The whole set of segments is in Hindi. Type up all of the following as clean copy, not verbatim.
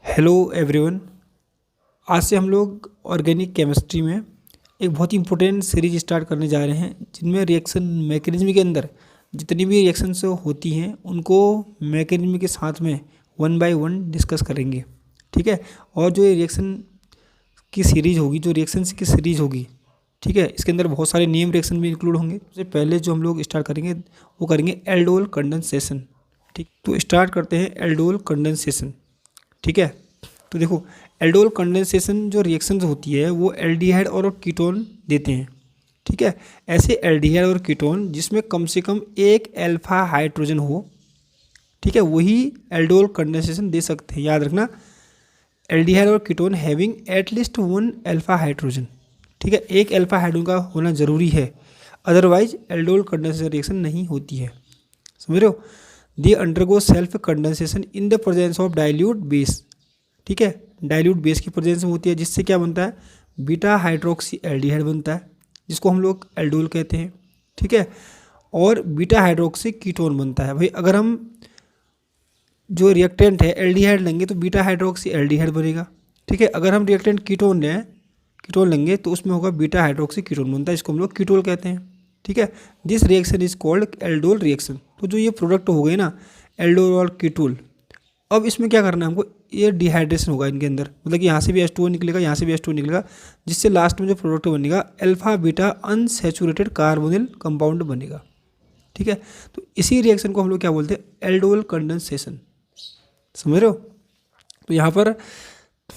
Hello everyone. आज से हम लोग ऑर्गेनिक केमिस्ट्री में एक बहुत ही इंपॉर्टेंट सीरीज स्टार्ट करने जा रहे हैं, जिनमें रिएक्शन मैकेनिज्म के अंदर जितनी भी रिएक्शंस होती हैं उनको मैकेनिज्म के साथ में वन बाय वन डिस्कस करेंगे। ठीक है। और जो ये रिएक्शन की सीरीज होगी, जो रिएक्शंस की सीरीज होगी, ठीक है, इसके अंदर बहुत सारे नेम रिएक्शन भी इंक्लूड होंगे। सबसे पहले जो हम लोग स्टार्ट करेंगे वो करेंगे एल्डोल कंडेंसेशन। ठीक, तो स्टार्ट करते हैं एल्डोल कंडेंसेशन। ठीक है। तो देखो, एल्डोल कंडेंसेशन जो रिएक्शंस होती है वो एल्डिहाइड और कीटोन देते हैं। ठीक है। ऐसे एल्डिहाइड और कीटोन जिसमें कम से कम एक अल्फा हाइड्रोजन हो, ठीक है, वही एल्डोल कंडेंसेशन दे सकते हैं। याद रखना, एल्डिहाइड और ketone having at least one alpha hydrogen. ठीक है, एक अल्फा हाइड्रोजन का होना जरूरी है, अदरवाइज एल्डोल कंडेंसेशन रिएक्शन नहीं होती है। समझ रहे हो? They undergo self condensation in the presence of dilute base. ठीक है, डाइल्यूट बेस की प्रेजेंस में होती है, जिससे क्या बनता है, बीटा हाइड्रोक्सी एल्डिहाइड बनता है, जिसको हम लोग एल्डोल कहते हैं। ठीक है। और बीटा हाइड्रोक्सी कीटोन बनता है। भाई अगर हम जो रिएक्टेंट है एल्डिहाइड लेंगे तो बीटा हाइड्रोक्सी एल्डिहाइड बनेगा। ठीक है। अगर हम रिएक्टेंट कीटोन लेंगे तो उसमें होगा बीटा हाइड्रोक्सी कीटोन बनता है, इसको हम लोग कीटोल कहते हैं। ठीक है। This reaction is called aldol reaction. तो जो ये प्रोडक्ट हो गए ना, एल्डोल और कीटोल, अब इसमें क्या करना है हमको, ये डिहाइड्रेशन होगा इनके अंदर, मतलब कि यहाँ से भी H2O निकलेगा, यहाँ से भी H2O निकलेगा, जिससे लास्ट में जो प्रोडक्ट बनेगा alpha beta unsaturated carbonyl compound बनेगा। ठीक है। तो इसी रिएक्शन को हम लोग क्या बोलते हैं, एल्डोल कंडेंसेशन। समझ रहे हो? तो यहाँ पर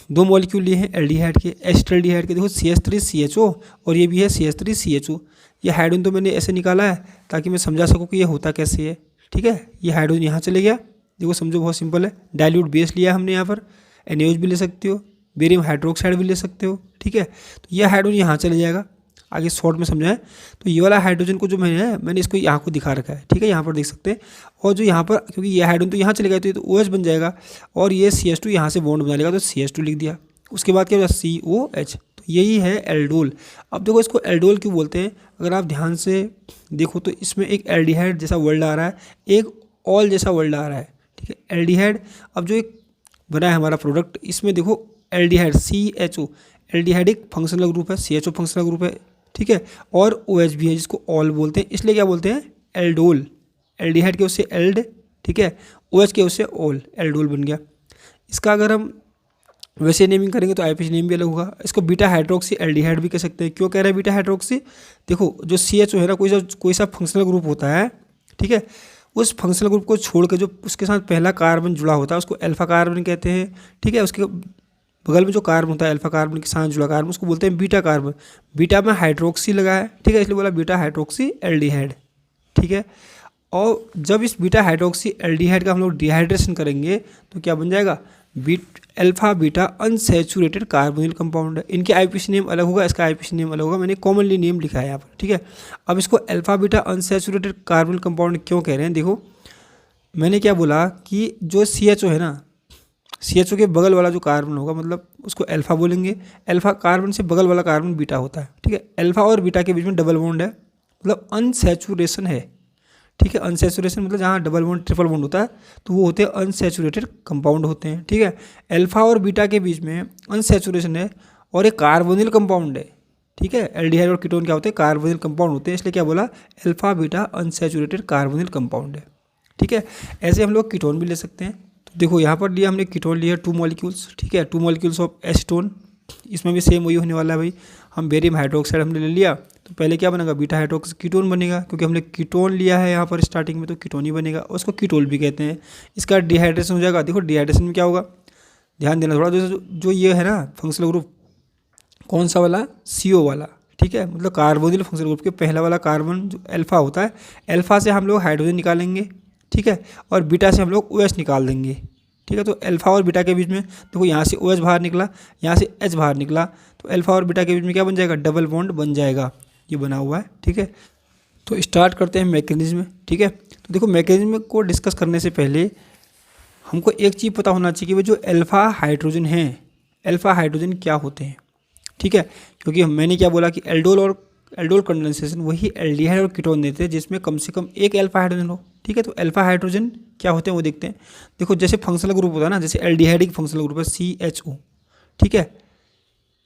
दो मॉलिक्यूल लिए हैं एल्डिहाइड के, एसिटाल्डिहाइड के। देखो CH3CHO और ये भी है CH3CHO। ये हाइड्रोजन तो मैंने ऐसे निकाला है ताकि मैं समझा सकूँ कि ये होता कैसे है। ठीक है। ये हाइड्रोजन यहाँ चले गया, देखो समझो बहुत सिंपल है। डाइल्यूट बेस लिया हमने यहाँ पर, NaOH भी ले सकते हो, बेरियम हाइड्रोक्साइड भी ले सकते हो। ठीक है। तो यह हाइड्रोजन यहाँ चले जाएगा। आगे शॉर्ट में समझाएं तो ये वाला हाइड्रोजन को जो मैंने इसको यहाँ को दिखा रखा है। ठीक है, यहाँ पर देख सकते हैं। और जो यहाँ पर, क्योंकि ये हाइड्रोजन तो यहाँ चले गए तो ये तो OH बन जाएगा, और ये CH2 यहाँ से बॉन्ड बना लेगा तो CH2 लिख दिया। उसके बाद क्या होगा, COH। तो यही है एल्डोल। अब देखो इसको एल्डोल क्यों बोलते हैं, अगर आप ध्यान से देखो तो इसमें एक एल्डिहाइड जैसा वर्ड आ रहा है, एक ऑल जैसा वर्ड आ रहा है। ठीक है, एल्डिहाइड। अब जो एक बना है हमारा प्रोडक्ट, इसमें देखो एल्डिहाइड CHO, एल्डिहाइड एक फंक्शनल ग्रुप है, CHO फंक्शनल ग्रुप है। ठीक है। और OH भी है, जिसको ऑल बोलते हैं, इसलिए क्या बोलते हैं, एल्डोल। एल्डिहाइड के उससे एल्ड, ठीक है, OH के उससे ऑल, एल्डोल बन गया। इसका अगर हम वैसे नेमिंग करेंगे तो IPC नेम भी अलग होगा। इसको बीटा हाइड्रोक्सी एल्डिहाइड भी कह सकते हैं। क्यों कह रहे हैं बीटा हाइड्रोक्सी, देखो जो CHO है ना, कोई सा फंक्शनल ग्रुप होता है, ठीक है, उस फंक्शनल ग्रुप को छोड़ के जो उसके साथ पहला कार्बन जुड़ा होता है उसको अल्फा कार्बन कहते हैं। ठीक है। उसके बगल में जो कार्बन होता है अल्फा कार्बन के साथ जुड़ा कार्बन, उसको बोलते हैं बीटा कार्बन। बीटा में हाइड्रोक्सी लगा है, ठीक है, इसलिए बोला बीटा हाइड्रोक्सी एल्डिहाइड। ठीक है। और जब इस बीटा हाइड्रोक्सी एल्डिहाइड का हम लोग डिहाइड्रेशन करेंगे तो क्या बन जाएगा, alpha beta unsaturated carbonyl compound है। इनके IPC नेम अलग होगा, इसका IPC नेम अलग होगा, मैंने कॉमनली नेम लिखा है यहाँ पर। ठीक है। अब इसको alpha beta unsaturated carbonyl compound क्यों कह रहे हैं, देखो मैंने क्या बोला कि जो CHO है ना, CHO के बगल वाला जो कार्बन होगा, मतलब उसको अल्फा बोलेंगे। अल्फा कार्बन से बगल वाला कार्बन बीटा होता है। ठीक है। अल्फा और बीटा के बीच में डबल बॉन्ड है, मतलब अनसैचुरेशन है। ठीक है। अनसैचुरेशन मतलब जहाँ डबल बॉन्ड ट्रिपल बॉन्ड होता है तो वो होते हैं अनसैचुरेटेड कंपाउंड होते हैं। ठीक है। अल्फा और बीटा के बीच में अनसैचुरेशन है और एक कार्बोनिल कंपाउंड है। ठीक है। एल्डिहाइड और कीटोन क्या होते हैं, कार्बोनिल कंपाउंड होते हैं, इसलिए क्या बोला, alpha beta unsaturated carbonyl compound है। ठीक है। ऐसे हम लोग कीटोन भी ले सकते हैं। तो देखो यहाँ पर लिया हमने कीटोन लिया 2 मॉलिक्यूल्स। ठीक है, 2 मॉलिक्यूल्स ऑफ एसीटोन। इसमें भी सेम वही होने वाला है भाई। हम बेरियम हाइड्रोक्साइड हमने ले लिया तो पहले क्या बनेगा, बीटा हाइड्रोक्सी कीटोन बनेगा, क्योंकि हमने कीटोन लिया है यहाँ पर स्टार्टिंग में, तो कीटोन ही बनेगा। उसको कीटोल भी कहते हैं। इसका डिहाइड्रेशन हो जाएगा। देखो डिहाइड्रेशन में क्या होगा, ध्यान देना थोड़ा, जो ये है ना फंक्शनल ग्रुप, कौन सा वाला, CO वाला। ठीक है, मतलब कार्बोनिल फंक्शनल ग्रुप के पहला वाला कार्बन जो अल्फा होता है, अल्फा से हम लोग हाइड्रोजन निकालेंगे। ठीक है। और बीटा से हम लोग OH निकाल देंगे। ठीक है। तो अल्फा और बीटा के बीच में देखो, यहाँ से OH बाहर निकला, यहाँ से H बाहर निकला, तो अल्फा और बीटा के बीच में क्या बन जाएगा, डबल बॉन्ड बन जाएगा, ये बना हुआ है। ठीक है। तो स्टार्ट करते हैं मैकेनिज्म। ठीक है। तो देखो मैकेनिज्म को डिस्कस करने से पहले हमको एक चीज़ पता होना चाहिए कि वो जो अल्फा हाइड्रोजन हैं, अल्फा हाइड्रोजन क्या होते हैं। ठीक है। क्योंकि मैंने क्या बोला कि एल्डोल और एल्डोल कंडेंसेशन वही एल्डिहाइड और कीटोन देते हैं जिसमें कम से कम एक अल्फा हाइड्रोजन हो। ठीक है, तो अल्फा हाइड्रोजन क्या होते हैं वो देखते हैं। देखो जैसे फंक्शनल ग्रुप होता है ना, जैसे एल्डिहाइड फंक्शनल ग्रुप है CHO। ठीक है,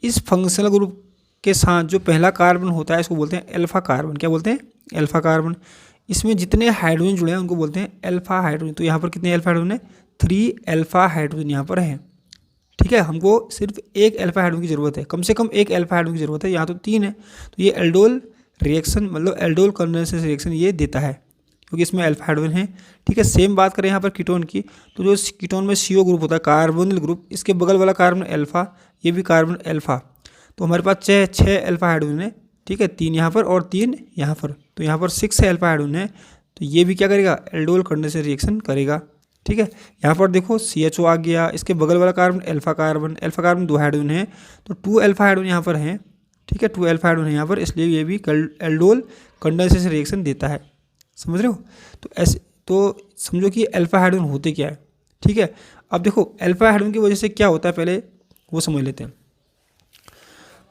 इस फंक्शनल ग्रुप के साथ जो पहला कार्बन होता है इसको बोलते हैं अल्फा कार्बन। क्या बोलते हैं? Alpha carbon. इसमें जितने हाइड्रोजन जुड़े हैं उनको बोलते हैं अल्फा हाइड्रोजन। तो यहाँ पर कितने अल्फा हाइड्रोजन है? 3 अल्फा हाइड्रोजन यहाँ पर है। ठीक है, हमको सिर्फ एक अल्फा हाइड्रोजन की ज़रूरत है, कम से कम एक अल्फा हाइड्रोजन की ज़रूरत है, यहाँ तो 3 है। तो ये एल्डोल रिएक्शन मतलब एल्डोल कंडेंसेशन रिएक्शन ये देता है क्योंकि इसमें अल्फा हाइड्रोजन है। ठीक है, सेम बात करें यहाँ पर कीटोन की, तो जो कीटोन में CO ग्रुप होता है कार्बोनिल ग्रुप, इसके बगल वाला कार्बन अल्फा, ये भी कार्बन अल्फा। तो हमारे पास छः अल्फा हाइड्रोजन है। ठीक है, 3 यहाँ पर और 3 यहाँ पर, तो यहाँ पर 6 अल्फा हाइड्रोजन है। तो ये भी क्या करेगा? एल्डोल कंडेंसेशन रिएक्शन करेगा। ठीक है, यहाँ पर देखो CHO आ गया, इसके बगल वाला कार्बन अल्फा कार्बन 2 हाइड्रोजन है, तो 2 अल्फा हाइड्रोजन यहाँ पर हैं। ठीक है, 2 अल्फा हाइड्रोजन है यहाँ पर, इसलिए ये भी एल्डोल कंडेंसेशन रिएक्शन देता है। समझ रहे हो? तो ऐसे तो समझो कि अल्फा हाइड्रोजन होते क्या है। ठीक है, अब देखो अल्फा हाइड्रोजन की वजह से क्या होता है पहले वो समझ लेते हैं।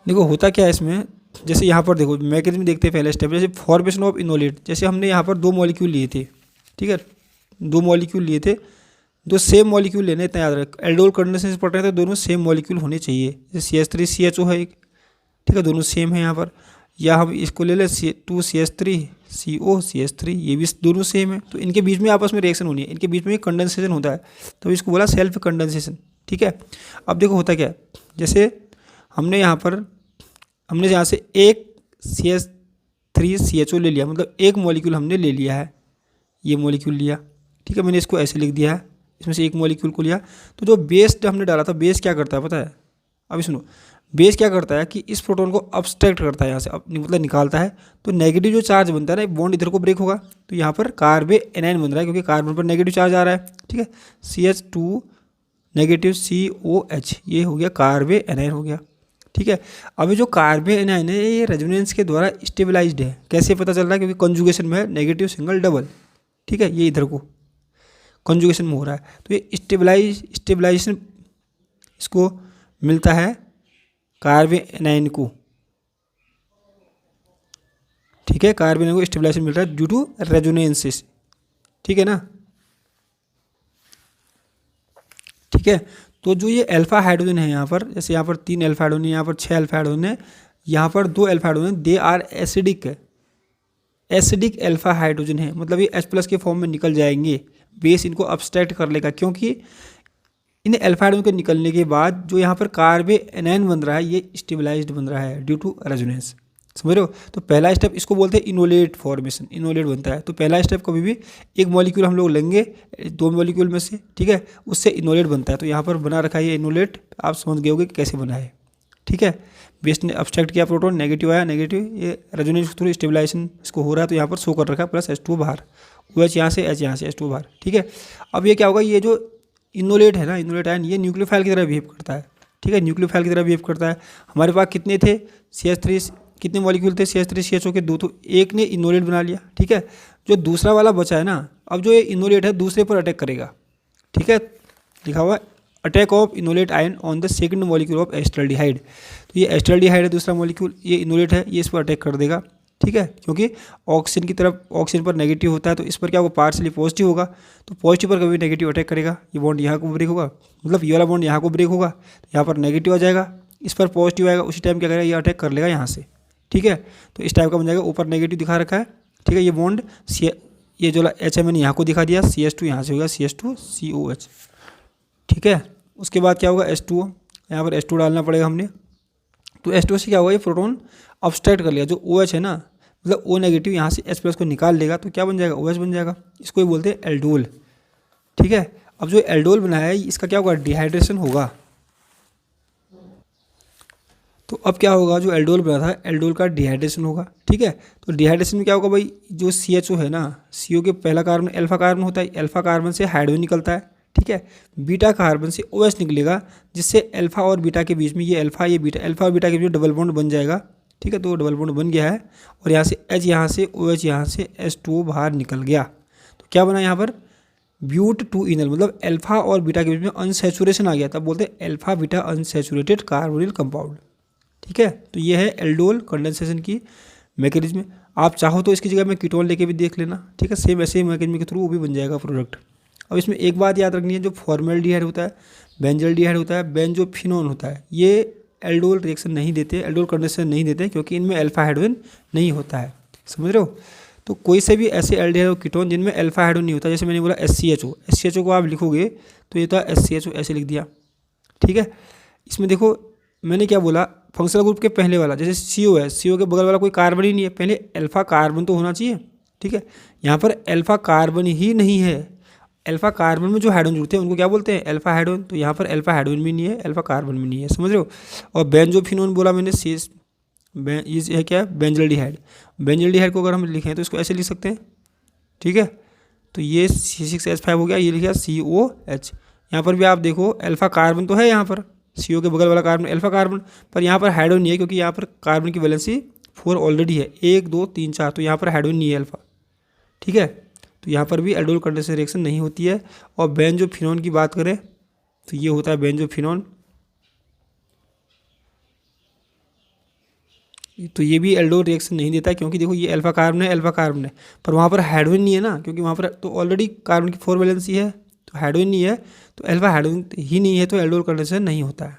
देखो होता क्या है इसमें, जैसे यहाँ पर देखो मैकेनिज्म देखते हैं। पहले स्टेप जैसे फॉर्मेशन ऑफ इनोलेट, जैसे हमने यहाँ पर 2 मॉलिक्यूल लिए थे। ठीक है, 2 मॉलिक्यूल लिए थे, 2 सेम मॉलिक्यूल लेने, इतना याद रख। एल्डोल कंडेंसेशन से पढ़ रहे हैं तो दोनों सेम मॉलिक्यूल होने चाहिए। जैसे CH3 CHO है एक। ठीक है, दोनों सेम है यहाँ पर। या हम इसको ले लें 2 CH3 CO CH3, ये भी दोनों सेम है। तो इनके बीच में आपस में रिएक्शन होनी है, इनके बीच में कंडेंसेशन होता है, तो इसको बोला सेल्फ कंडेंसेशन। ठीक है, अब देखो होता क्या है, जैसे हमने यहाँ से एक CH3 CHO ले लिया, मतलब एक मॉलिक्यूल हमने ले लिया है, ये मॉलिक्यूल लिया। ठीक है, मैंने इसको ऐसे लिख दिया है, इसमें से एक मॉलिक्यूल को लिया। तो जो बेस हमने डाला था, बेस क्या करता है पता है? अभी सुनो, बेस क्या करता है कि इस प्रोटॉन को अब्स्ट्रैक्ट करता है यहाँ से, मतलब निकालता है। तो नेगेटिव जो चार्ज बनता है ना, एक बॉन्ड इधर को ब्रेक होगा, तो यहाँ पर कार्बन एनायन बन रहा है क्योंकि कार्बन पर नेगेटिव चार्ज आ रहा है। ठीक है, CH2 नेगेटिव COH, ये हो गया कार्बन एनायन हो गया। ठीक है, अभी जो कार्बन एनायन है ये रेजोनेंस के द्वारा स्टेबलाइज्ड है। कैसे पता चल रहा है? क्योंकि कंजुगेशन में है, नेगेटिव सिंगल डबल। ठीक है, ये इधर को कंजुगेशन में हो रहा है, तो ये स्टेबलाइजेशन इसको मिलता है कार्बन एनायन को। ठीक है, कार्बन एनायन को स्टेबलाइजेशन मिल रहा है ड्यू टू रेजोनेंसेस। ठीक है ना? ठीक है, तो जो ये अल्फा हाइड्रोजन है यहाँ पर, जैसे यहाँ पर 3 अल्फा हाइड्रोजन, यहाँ पर 6 अल्फा हाइड्रोजन है, यहाँ पर 2 alpha hydrogen, they are acidic alpha hydrogen है, मतलब ये H+ के फॉर्म में निकल जाएंगे। बेस इनको अब्स्ट्रैक्ट कर लेगा क्योंकि इन अल्फा हाइड्रोजन के निकलने के बाद जो यहाँ पर कार्बन एनायन बन रहा है ये स्टेबलाइज्ड बन रहा है ड्यू टू रेजोनेंस। समझ रहे हो? तो पहला स्टेप इसको बोलते हैं इनोलेट फॉर्मेशन, इनोलेट बनता है। तो पहला स्टेप कभी भी एक मॉलिक्यूल हम लोग लेंगे 2 मॉलिक्यूल में से, ठीक है, उससे इनोलेट बनता है। तो यहाँ पर बना रखा है ये इनोलेट, आप समझ गए होगे कि कैसे बना है। ठीक है, बेस ने अब्स्ट्रैक्ट किया, प्रोटॉन नेगेटिव आया, नेगेटिव, ये रेजोनेंस के थ्रू स्टेबलाइजेशन इसको हो रहा है, तो यहाँ पर शो कर रखा है प्लस H2 बाहर, OH यहाँ से, H यहाँ से, H2 बाहर। ठीक है, अब ये क्या होगा, ये जो इनोलेट है ना, इनोलेट आयन, ये न्यूक्लियोफाइल की तरह बिहेव करता है। ठीक है, न्यूक्लियोफाइल की तरह बिहेव करता है। हमारे पास कितने थे? CH3 कितने मॉलिक्यूल थे? CH3 CHO के 2, तो एक ने इनोलेट बना लिया। ठीक है, जो दूसरा वाला बचा है ना, अब जो ये इनोलेट है दूसरे पर अटैक करेगा। ठीक है, लिखा हुआ है attack of enolate ion on the second molecule of acetaldehyde. तो ये एस्टल्डिहाइड है दूसरा मॉलिक्यूल, ये इनोलेट है, ये इस पर अटैक कर देगा। ठीक है, क्योंकि ऑक्सीजन की तरफ, ऑक्सीजन पर नेगेटिव होता है, तो इस पर क्या होगा, पार्शली पॉजिटिव होगा, तो पॉजिटिव पर कभी नेगेटिव अटैक करेगा। ये बॉन्ड यहाँ को ब्रेक होगा, मतलब ये वाला बॉन्ड यहाँ को ब्रेक होगा, तो यहाँ पर नेगेटिव आ जाएगा, इस पर पॉजिटिव आएगा, उसी टाइम क्या करेगा, ये अटैक कर लेगा यहाँ से। ठीक है, तो इस टाइप का बन जाएगा, ऊपर नेगेटिव दिखा रखा है। ठीक है, ये बॉन्ड ये जो H है मैंने यहाँ को दिखा दिया, CH2 यहाँ से होगा CH2 COH। ठीक है, उसके बाद क्या होगा, H2O, यहाँ पर H2 डालना पड़ेगा हमने। तो H2O से क्या होगा, ये प्रोटॉन अब्स्ट्रैक्ट कर लिया, जो OH है ना, मतलब O नेगेटिव यहाँ से H+ को निकाल लेगा, तो क्या बन जाएगा, OH बन जाएगा। इसको ही बोलते हैं एल्डोल। ठीक है, अब जो एल्डोल बनाया है इसका क्या होगा, डिहाइड्रेशन होगा। तो अब क्या होगा, जो एल्डोल बना था, एल्डोल का डिहाइड्रेशन होगा। ठीक है, तो डिहाइड्रेशन में क्या होगा भाई, जो CHO है ना, CO के पहला कार्बन अल्फा कार्बन होता है, अल्फा कार्बन से हाइड्रोजन निकलता है। ठीक है, बीटा कार्बन से OH निकलेगा, जिससे अल्फा और बीटा के बीच में, ये अल्फा ये बीटा, अल्फा और बीटा के बीच में डबल बॉन्ड बन जाएगा। ठीक है, तो डबल बॉन्ड बन गया है, और यहाँ से H यहाँ से, OH यहाँ से, H2O बाहर निकल गया। तो क्या बना यहाँ पर, ब्यूट 2 इनल, मतलब अल्फा और बीटा के बीच में अनसैचुरेशन आ गया, तब बोलते हैं alpha beta unsaturated carbonyl compound. ठीक है, तो ये है एल्डोल कंडेंसेशन की मैकेनिज्म। आप चाहो तो इसकी जगह में कीटोन लेके भी देख लेना, ठीक है, सेम ऐसे मैकेनिज्म के थ्रू वो भी बन जाएगा प्रोडक्ट। अब इसमें एक बात याद रखनी है, जो फॉर्मेल्डिहाइड होता है, बेंजल्डिहाइड होता है, बेंजोफिनोन होता है, ये एल्डोल रिएक्शन नहीं देते, एल्डोल कंडीशन नहीं देते, क्योंकि इनमें अल्फा हाइड्रोजन नहीं होता है, समझ रहे हो। तो कोई से भी ऐसे एल्डिहाइड और कीटोन जिनमें अल्फा हाइड्रोजन नहीं होता, जैसे मैंने बोला SCHO को आप लिखोगे तो ये तो SCHO ऐसे लिख दिया, ठीक है। इसमें देखो मैंने क्या बोला, फंक्शनल ग्रुप के पहले वाला जैसे CO है, CO के बगल वाला कोई कार्बन ही नहीं है, पहले अल्फा कार्बन तो होना चाहिए, ठीक है। यहाँ पर अल्फा कार्बन ही नहीं है, अल्फा कार्बन में जो हाइड्रोजन जुड़ते हैं उनको क्या बोलते हैं, अल्फा हाइड्रोजन। तो यहाँ पर अल्फा हाइड्रोजन भी नहीं है, अल्फा कार्बन भी नहीं है, समझ रहे हो। और बेंजोफिनोन बोला मैंने, ये है क्या, बेंजल्डिहाइड। बेंजल्डिहाइड को अगर हम लिखें तो इसको ऐसे लिख सकते हैं, ठीक है। तो ये C6H5 हो गया, ये लिखा COH। यहाँ पर भी आप देखो अल्फा कार्बन तो है, यहाँ पर CO के बगल वाला कार्बन अल्फा कार्बन, पर यहाँ पर हाइड्रोजन नहीं है, क्योंकि यहाँ पर कार्बन की वैलेंसी 4 ऑलरेडी है, 1 2 3 4, तो यहाँ पर हाइड्रोजन नहीं है अल्फा, ठीक है। तो यहाँ पर भी एल्डोल कंडीशन रिएक्शन नहीं होती है। और बेंजोफिनोन की बात करें तो ये होता है बेंजोफिनोन, तो ये भी एल्डोल रिएक्शन नहीं देता है, क्योंकि देखो ये अल्फा कार्बन है, पर वहाँ पर हाइड्रोजन नहीं है ना, क्योंकि वहाँ पर तो ऑलरेडी कार्बन की 4 वैलेंसी है, तो हाइड्रोजन नहीं है, तो अल्फा हाइड्रोजन ही नहीं है, तो एल्डोल कंडीशन नहीं होता है।